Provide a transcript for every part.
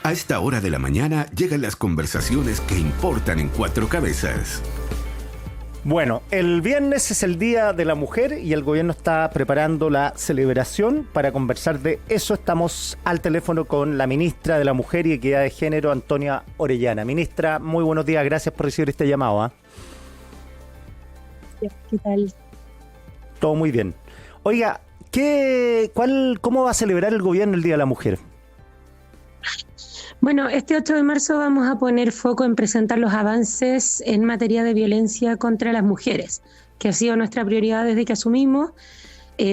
A esta hora de la mañana llegan las conversaciones que importan en Cuatro Cabezas. Bueno, el viernes es el Día de la Mujer y el gobierno está preparando la celebración. Para conversar de eso estamos al teléfono con la ministra de la Mujer y Equidad de Género, Antonia Orellana. Ministra, muy buenos días, gracias por recibir este llamado. ¿Qué tal? Todo muy bien. Oiga, ¿cómo va a celebrar el gobierno el Día de la Mujer? Bueno, este 8 de marzo vamos a poner foco en presentar los avances en materia de violencia contra las mujeres, que ha sido nuestra prioridad desde que asumimos.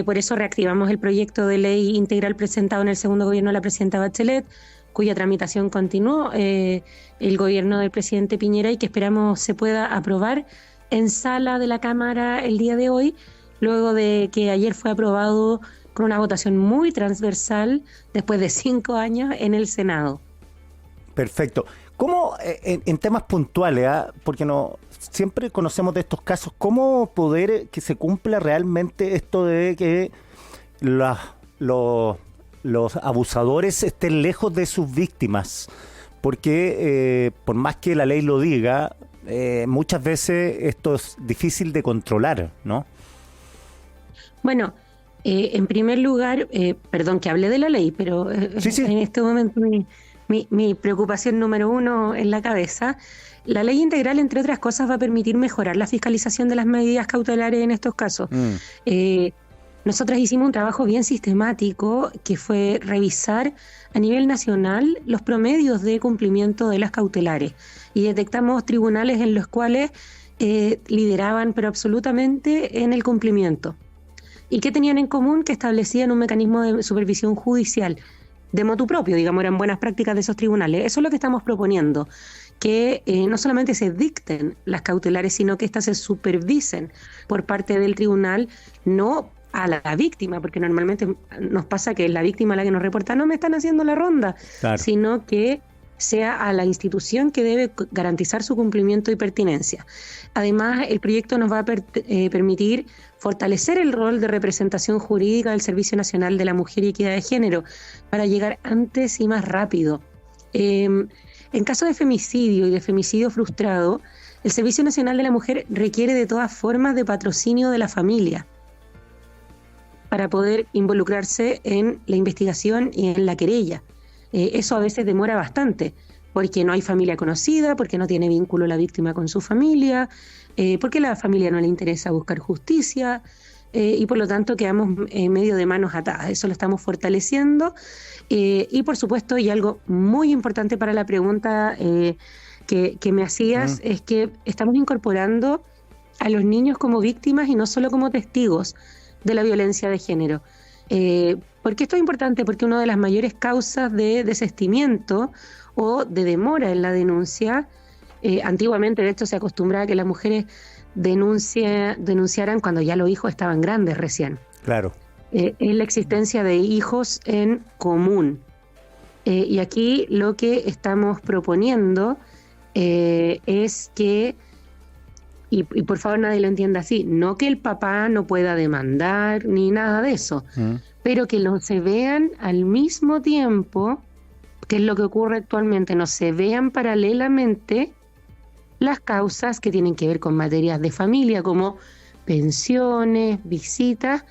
Por eso reactivamos el proyecto de ley integral presentado en el segundo gobierno de la presidenta Bachelet, cuya tramitación continuó el gobierno del presidente Piñera y que esperamos se pueda aprobar en sala de la Cámara el día de hoy, luego de que ayer fue aprobado con una votación muy transversal después de 5 años en el Senado. Perfecto. ¿Cómo, en temas puntuales, porque no siempre conocemos de estos casos, cómo poder que se cumpla realmente esto de que los abusadores estén lejos de sus víctimas? Porque por más que la ley lo diga, muchas veces esto es difícil de controlar, ¿no? Bueno, en primer lugar, perdón que hable de la ley, pero sí. En este momento mi preocupación número uno en la cabeza. La ley integral, entre otras cosas, va a permitir mejorar la fiscalización de las medidas cautelares en estos casos. Nosotras hicimos un trabajo bien sistemático que fue revisar a nivel nacional los promedios de cumplimiento de las cautelares y detectamos tribunales en los cuales lideraban, pero absolutamente en el cumplimiento. ¿Y qué tenían en común? Que establecían un mecanismo de supervisión judicial de motu propio, digamos, eran buenas prácticas de esos tribunales. Eso es lo que estamos proponiendo, que no solamente se dicten las cautelares, sino que éstas se supervisen por parte del tribunal, no a la víctima, porque normalmente nos pasa que es la víctima la que nos reporta, no me están haciendo la ronda, claro, sino que sea a la institución que debe garantizar su cumplimiento y pertinencia. Además, el proyecto nos va a permitir fortalecer el rol de representación jurídica del Servicio Nacional de la Mujer y Equidad de Género para llegar antes y más rápido. En caso de femicidio y de femicidio frustrado, el Servicio Nacional de la Mujer requiere de todas formas de patrocinio de la familia para poder involucrarse en la investigación y en la querella. Eso a veces demora bastante, porque no hay familia conocida, porque no tiene vínculo la víctima con su familia, porque a la familia no le interesa buscar justicia, y por lo tanto quedamos medio de manos atadas. Eso lo estamos fortaleciendo, y por supuesto, y algo muy importante para la pregunta que me hacías, es que estamos incorporando a los niños como víctimas y no solo como testigos de la violencia de género. ¿Por qué esto es importante? Porque una de las mayores causas de desistimiento o de demora en la denuncia, antiguamente de hecho se acostumbraba a que las mujeres denunciaran cuando ya los hijos estaban grandes recién. Claro. Es la existencia de hijos en común. Y aquí lo que estamos proponiendo es que, y por favor nadie lo entienda así, no que el papá no pueda demandar ni nada de eso, pero que no se vean al mismo tiempo, que es lo que ocurre actualmente, no se vean paralelamente las causas que tienen que ver con materias de familia, como pensiones, visitas,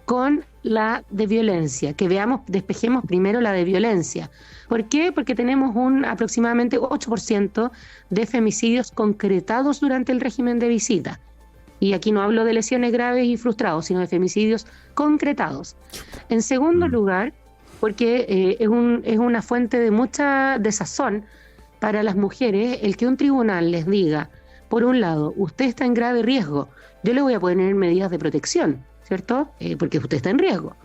con la de violencia, que despejemos primero la de violencia. ¿Por qué? Porque tenemos un aproximadamente 8% de femicidios concretados durante el régimen de visita. Y aquí no hablo de lesiones graves y frustrados, sino de femicidios concretados. En segundo lugar, porque es una fuente de mucha desazón para las mujeres el que un tribunal les diga, por un lado, usted está en grave riesgo, yo le voy a poner medidas de protección, ¿cierto? Porque usted está en riesgo.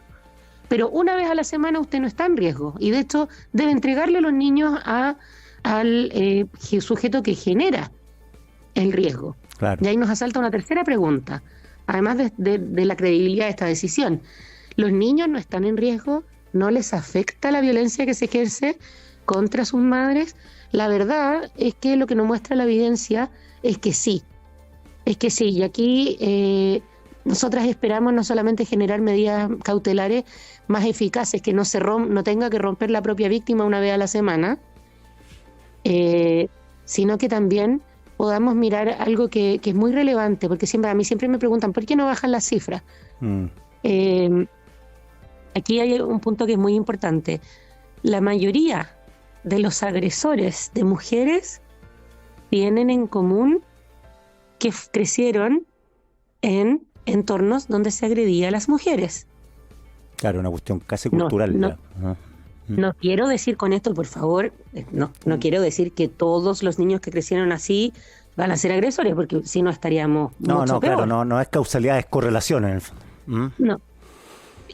Pero una vez a la semana usted no está en riesgo y de hecho debe entregarle a los niños al sujeto que genera el riesgo. Claro. Y ahí nos asalta una tercera pregunta, además de la credibilidad de esta decisión. ¿Los niños no están en riesgo? ¿No les afecta la violencia que se ejerce contra sus madres? La verdad es que lo que nos muestra la evidencia es que sí. Y aquí nosotras esperamos no solamente generar medidas cautelares más eficaces, que no tenga que romper la propia víctima una vez a la semana, sino que también podamos mirar algo que es muy relevante, porque a mí siempre me preguntan, ¿por qué no bajan las cifras? Aquí hay un punto que es muy importante. La mayoría de los agresores de mujeres tienen en común que crecieron en entornos donde se agredía a las mujeres. Claro, una cuestión casi cultural. No quiero decir con esto, por favor, no quiero decir que todos los niños que crecieron así van a ser agresores, porque si no estaríamos mucho peor. Claro, no es causalidad, es correlación en el fondo. No.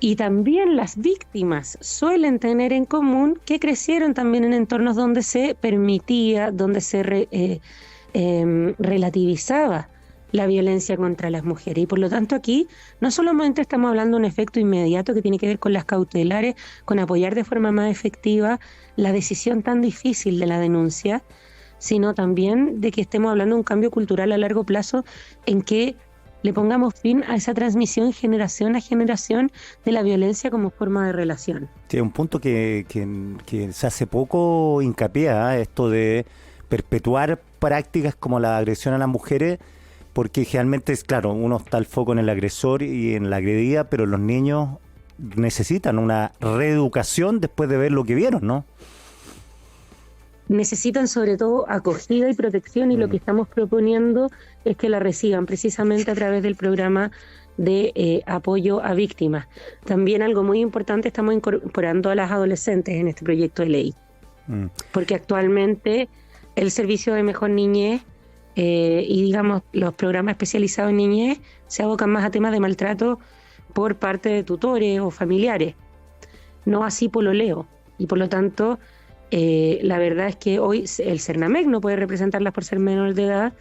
Y también las víctimas suelen tener en común que crecieron también en entornos donde se permitía, donde se relativizaba la violencia contra las mujeres. Y por lo tanto aquí no solamente estamos hablando de un efecto inmediato que tiene que ver con las cautelares, con apoyar de forma más efectiva la decisión tan difícil de la denuncia, sino también de que estemos hablando de un cambio cultural a largo plazo en que le pongamos fin a esa transmisión generación a generación de la violencia como forma de relación. Sí, un punto que se hace poco hincapié, esto de perpetuar prácticas como la agresión a las mujeres, porque generalmente es claro, uno está el foco en el agresor y en la agredida, pero los niños necesitan una reeducación después de ver lo que vieron, ¿no? Necesitan sobre todo acogida y protección, y lo que estamos proponiendo es que la reciban precisamente a través del programa de apoyo a víctimas. También algo muy importante, estamos incorporando a las adolescentes en este proyecto de ley, porque actualmente el servicio de mejor niñez y digamos los programas especializados en niñez se abocan más a temas de maltrato por parte de tutores o familiares, no así pololeo, y por lo tanto la verdad es que hoy el Cernamec no puede representarlas por ser menores de edad,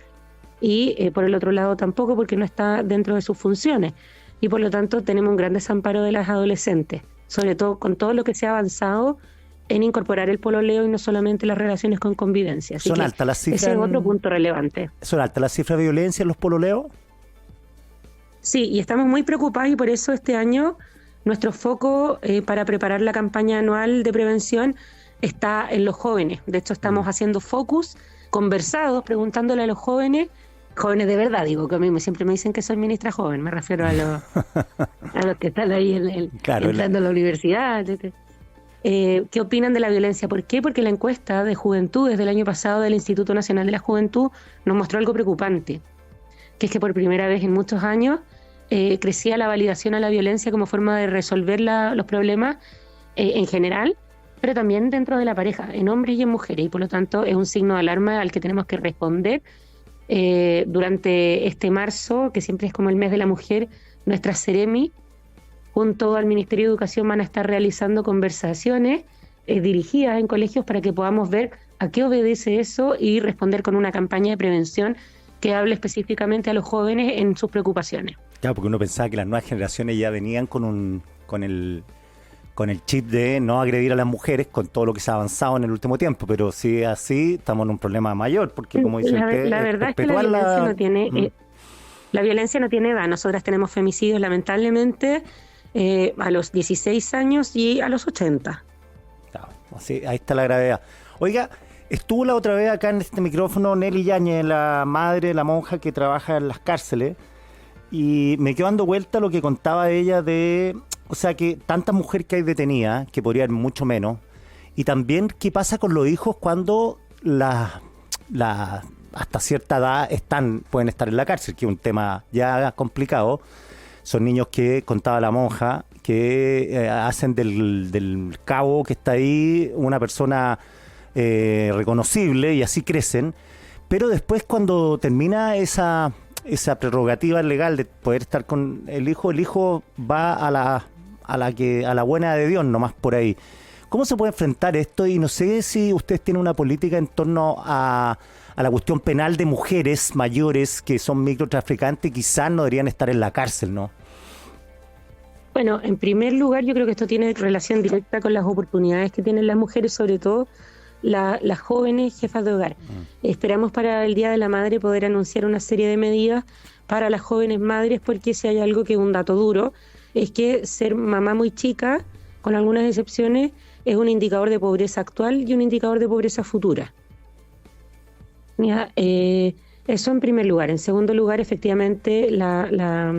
y por el otro lado tampoco, porque no está dentro de sus funciones, y por lo tanto tenemos un gran desamparo de las adolescentes, sobre todo con todo lo que se ha avanzado en incorporar el pololeo y no solamente las relaciones con convivencia. Así ¿Son altas las cifras? Ese es otro punto relevante. ¿Son altas las cifras de violencia en los pololeos? Sí, y estamos muy preocupados, y por eso este año nuestro foco para preparar la campaña anual de prevención está en los jóvenes. De hecho, estamos haciendo focus conversados, preguntándole a los jóvenes de verdad, digo, que a mí siempre me dicen que soy ministra joven, me refiero a los que están ahí entrando a la universidad, ¿qué opinan de la violencia? ¿Por qué? Porque la encuesta de juventudes del año pasado del Instituto Nacional de la Juventud nos mostró algo preocupante, que es que por primera vez en muchos años crecía la validación a la violencia como forma de resolver los problemas en general, pero también dentro de la pareja, en hombres y en mujeres, y por lo tanto es un signo de alarma al que tenemos que responder. Durante este marzo, que siempre es como el mes de la mujer, nuestra Ceremi, junto al Ministerio de Educación, van a estar realizando conversaciones dirigidas en colegios para que podamos ver a qué obedece eso y responder con una campaña de prevención que hable específicamente a los jóvenes en sus preocupaciones. Claro, porque uno pensaba que las nuevas generaciones ya venían con el chip de no agredir a las mujeres con todo lo que se ha avanzado en el último tiempo, pero si es así, estamos en un problema mayor, porque como dice usted, la verdad es que la violencia no tiene la violencia no tiene edad. Nosotras tenemos femicidios lamentablemente a los 16 años y a los 80. Claro, así, ahí está la gravedad. Oiga, estuvo la otra vez acá en este micrófono Nelly Yáñez, la madre, la monja que trabaja en las cárceles, y me quedo dando vuelta lo que contaba ella de, o sea, que tantas mujeres que hay detenidas, que podría haber mucho menos, y también qué pasa con los hijos cuando hasta cierta edad pueden estar en la cárcel, que es un tema ya complicado. Son niños que, contaba la monja, que hacen del cabo que está ahí una persona reconocible, y así crecen, pero después cuando termina esa prerrogativa legal de poder estar con el hijo va a la buena de Dios, nomás por ahí. ¿Cómo se puede enfrentar esto? Y no sé si ustedes tienen una política en torno a la cuestión penal de mujeres mayores que son microtraficantes y quizás no deberían estar en la cárcel, ¿no? Bueno, en primer lugar, yo creo que esto tiene relación directa con las oportunidades que tienen las mujeres, sobre todo las jóvenes jefas de hogar. Esperamos para el Día de la Madre poder anunciar una serie de medidas para las jóvenes madres, porque si hay algo que es un dato duro, es que ser mamá muy chica, con algunas excepciones, es un indicador de pobreza actual y un indicador de pobreza futura. Mira, eso en primer lugar. En segundo lugar, efectivamente, la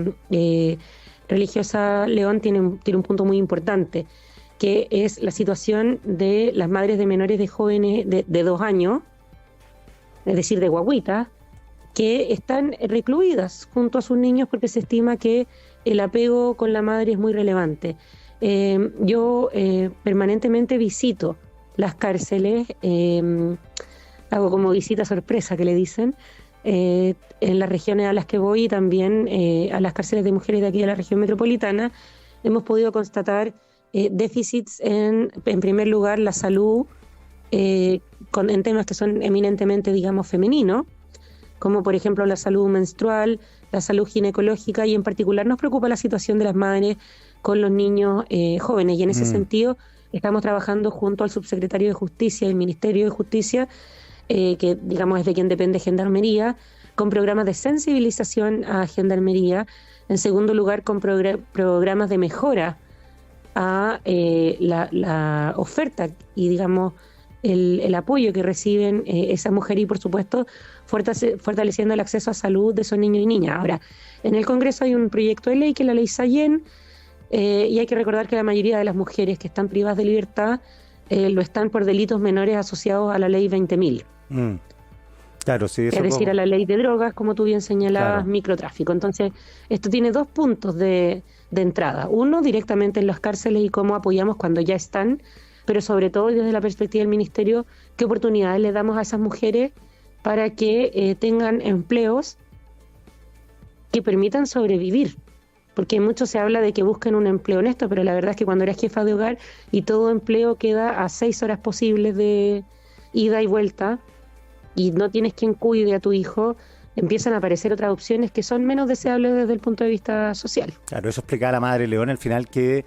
religiosa León tiene un punto muy importante, que es la situación de las madres de menores de jóvenes de 2 años, es decir, de guaguitas, que están recluidas junto a sus niños porque se estima que el apego con la madre es muy relevante. Yo permanentemente visito las cárceles, hago como visita sorpresa que le dicen, en las regiones a las que voy y también a las cárceles de mujeres de aquí de la región metropolitana. Hemos podido constatar déficits en primer lugar, la salud, en temas que son eminentemente, digamos, femeninos, como por ejemplo la salud menstrual, la salud ginecológica, y en particular nos preocupa la situación de las madres con los niños jóvenes, y en ese sentido estamos trabajando junto al subsecretario de Justicia y el Ministerio de Justicia, que digamos es de quien depende Gendarmería, con programas de sensibilización a Gendarmería, en segundo lugar con programas de mejora a la oferta y digamos el apoyo que reciben esas mujeres, y por supuesto fortaleciendo el acceso a salud de esos niños y niñas. Ahora, en el Congreso hay un proyecto de ley que es la ley Sallén, y hay que recordar que la mayoría de las mujeres que están privadas de libertad lo están por delitos menores asociados a la ley 20.000. Claro, sí, eso es decir, a la ley de drogas, como tú bien señalabas, claro. Microtráfico. Entonces, esto tiene 2 puntos de entrada. Uno, directamente en las cárceles y cómo apoyamos cuando ya están, pero sobre todo desde la perspectiva del Ministerio, qué oportunidades le damos a esas mujeres para que tengan empleos que permitan sobrevivir. Porque mucho se habla de que busquen un empleo honesto, pero la verdad es que cuando eres jefa de hogar y todo empleo queda a 6 horas posibles de ida y vuelta, y no tienes quien cuide a tu hijo, empiezan a aparecer otras opciones que son menos deseables desde el punto de vista social. Claro, eso explicaba la madre León al final, que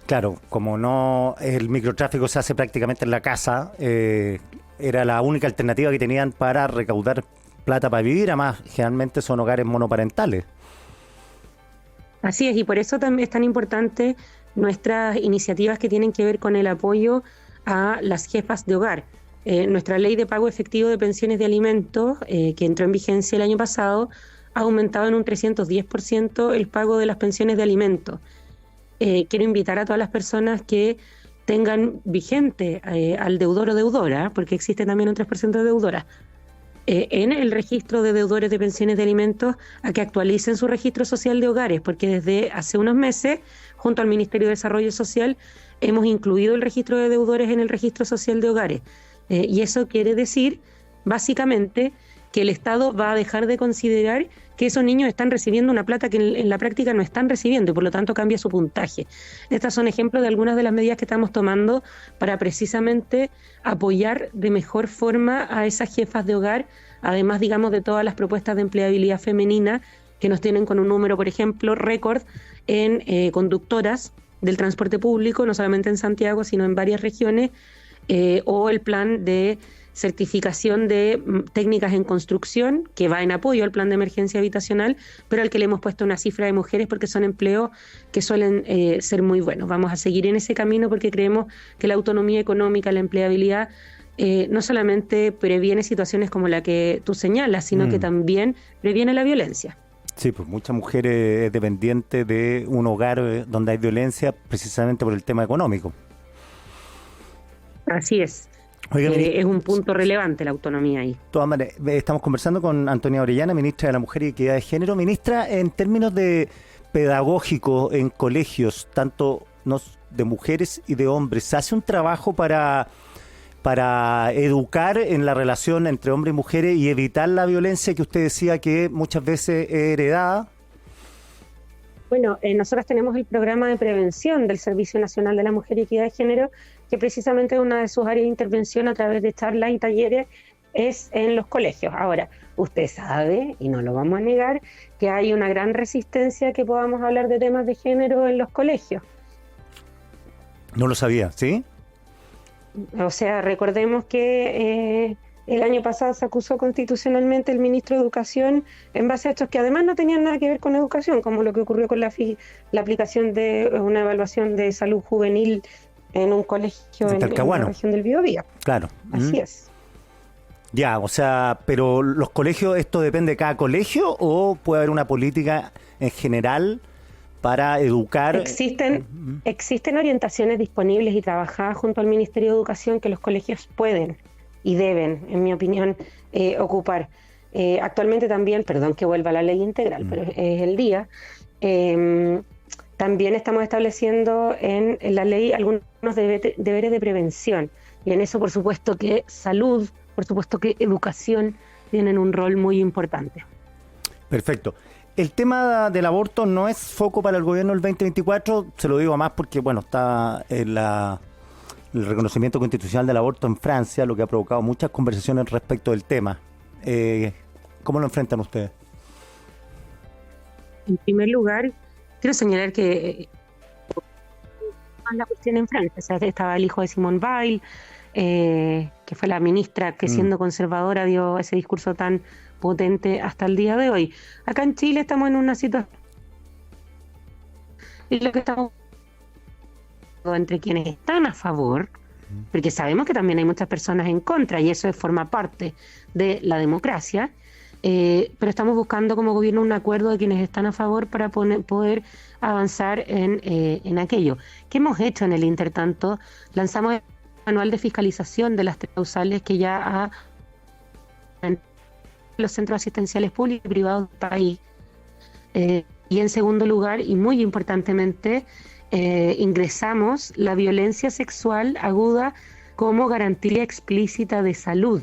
claro, como no el microtráfico se hace prácticamente en la casa, era la única alternativa que tenían para recaudar plata para vivir. Además, generalmente son hogares monoparentales. Así es, y por eso también es tan importante nuestras iniciativas que tienen que ver con el apoyo a las jefas de hogar. Nuestra ley de pago efectivo de pensiones de alimentos, que entró en vigencia el año pasado, ha aumentado en un 310% el pago de las pensiones de alimentos. Quiero invitar a todas las personas que tengan vigente al deudor o deudora, porque existe también un 3% de deudora, en el registro de deudores de pensiones de alimentos, a que actualicen su registro social de hogares, porque desde hace unos meses, junto al Ministerio de Desarrollo Social, hemos incluido el registro de deudores en el registro social de hogares. Y eso quiere decir, básicamente, que el Estado va a dejar de considerar que esos niños están recibiendo una plata que en la práctica no están recibiendo, y por lo tanto cambia su puntaje. Estas son ejemplos de algunas de las medidas que estamos tomando para precisamente apoyar de mejor forma a esas jefas de hogar, además, digamos, de todas las propuestas de empleabilidad femenina que nos tienen con un número, por ejemplo, récord en conductoras del transporte público, no solamente en Santiago, sino en varias regiones, o el plan de certificación de técnicas en construcción, que va en apoyo al plan de emergencia habitacional, pero al que le hemos puesto una cifra de mujeres porque son empleos que suelen ser muy buenos. Vamos a seguir en ese camino porque creemos que la autonomía económica, la empleabilidad, no solamente previene situaciones como la que tú señalas, sino que también previene la violencia. Sí, pues muchas mujeres dependientes de un hogar donde hay violencia precisamente por el tema económico. Así es. Oiga, es un punto relevante la autonomía ahí. De todas maneras, estamos conversando con Antonia Orellana, ministra de la Mujer y Equidad de Género. Ministra, en términos de pedagógico en colegios, tanto de mujeres y de hombres, ¿se hace un trabajo para educar en la relación entre hombres y mujeres y evitar la violencia que usted decía que muchas veces es heredada? Bueno, nosotros tenemos el programa de prevención del Servicio Nacional de la Mujer y Equidad de Género, que precisamente una de sus áreas de intervención a través de charlas y talleres es en los colegios. Ahora, usted sabe, y no lo vamos a negar, que hay una gran resistencia a que podamos hablar de temas de género en los colegios. No lo sabía, ¿sí? O sea, recordemos que el año pasado se acusó constitucionalmente el ministro de Educación en base a hechos que además no tenían nada que ver con educación, como lo que ocurrió con la aplicación de una evaluación de salud juvenil en un colegio en la región del Biobío. Claro. Así es. Ya, o sea, pero los colegios, ¿esto depende de cada colegio o puede haber una política en general para educar? Existen orientaciones disponibles y trabajadas junto al Ministerio de Educación que los colegios pueden y deben, en mi opinión, ocupar. Actualmente también, perdón que vuelva a la ley integral, pero es el día, también estamos estableciendo en la ley algunos deberes de prevención. Y en eso, por supuesto, que salud, por supuesto que educación tienen un rol muy importante. Perfecto. El tema del aborto no es foco para el gobierno del 2024, se lo digo más porque, bueno, está el reconocimiento constitucional del aborto en Francia, lo que ha provocado muchas conversaciones respecto del tema. ¿Cómo lo enfrentan ustedes? En primer lugar, quiero señalar que la cuestión en Francia, o sea, estaba el hijo de Simone Veil, que fue la ministra que siendo conservadora dio ese discurso tan potente hasta el día de hoy. Acá en Chile estamos en una situación y lo que estamos entre quienes están a favor, porque sabemos que también hay muchas personas en contra y eso forma parte de la democracia, pero estamos buscando como gobierno un acuerdo de quienes están a favor para poder avanzar en aquello. ¿Qué hemos hecho en el intertanto? Lanzamos el manual de fiscalización de las causales que ya en los centros asistenciales públicos y privados del país. Y en segundo lugar, y muy importantemente, ingresamos la violencia sexual aguda como garantía explícita de salud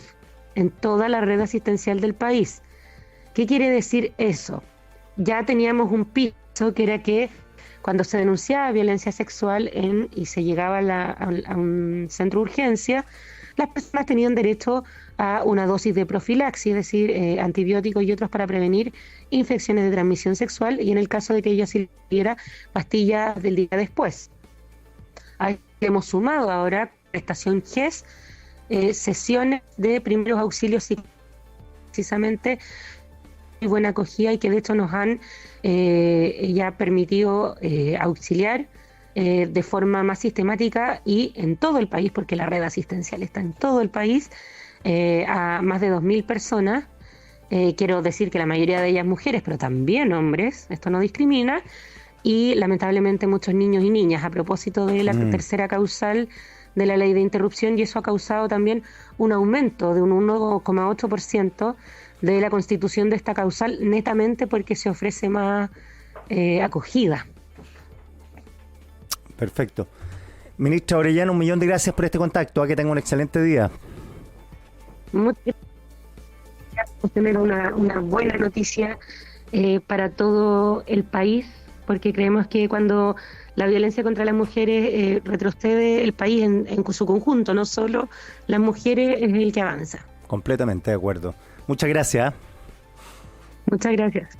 en toda la red asistencial del país. ¿Qué quiere decir eso? Ya teníamos un piso que era que cuando se denunciaba violencia sexual y se llegaba a un centro de urgencia, las personas tenían derecho a una dosis de profilaxis, es decir, antibióticos y otros para prevenir infecciones de transmisión sexual, y en el caso de que ella sirviera, pastillas del día después. Ahí hemos sumado ahora prestación GES, sesiones de primeros auxilios precisamente muy buena acogida y que de hecho nos han ya permitido auxiliar de forma más sistemática y en todo el país, porque la red asistencial está en todo el país, a más de 2.000 personas. Quiero decir que la mayoría de ellas mujeres, pero también hombres, esto no discrimina, y lamentablemente muchos niños y niñas, a propósito de la tercera causal de la ley de interrupción, y eso ha causado también un aumento de un 1,8% de la constitución de esta causal, netamente porque se ofrece más acogida. Perfecto. Ministra Orellana, 1.000.000 de gracias por este contacto. A que tenga un excelente día. Muchas gracias por tener una buena noticia para todo el país, porque creemos que cuando la violencia contra las mujeres retrocede, el país en su conjunto, no solo las mujeres, es el que avanza. Completamente de acuerdo. Muchas gracias. Muchas gracias.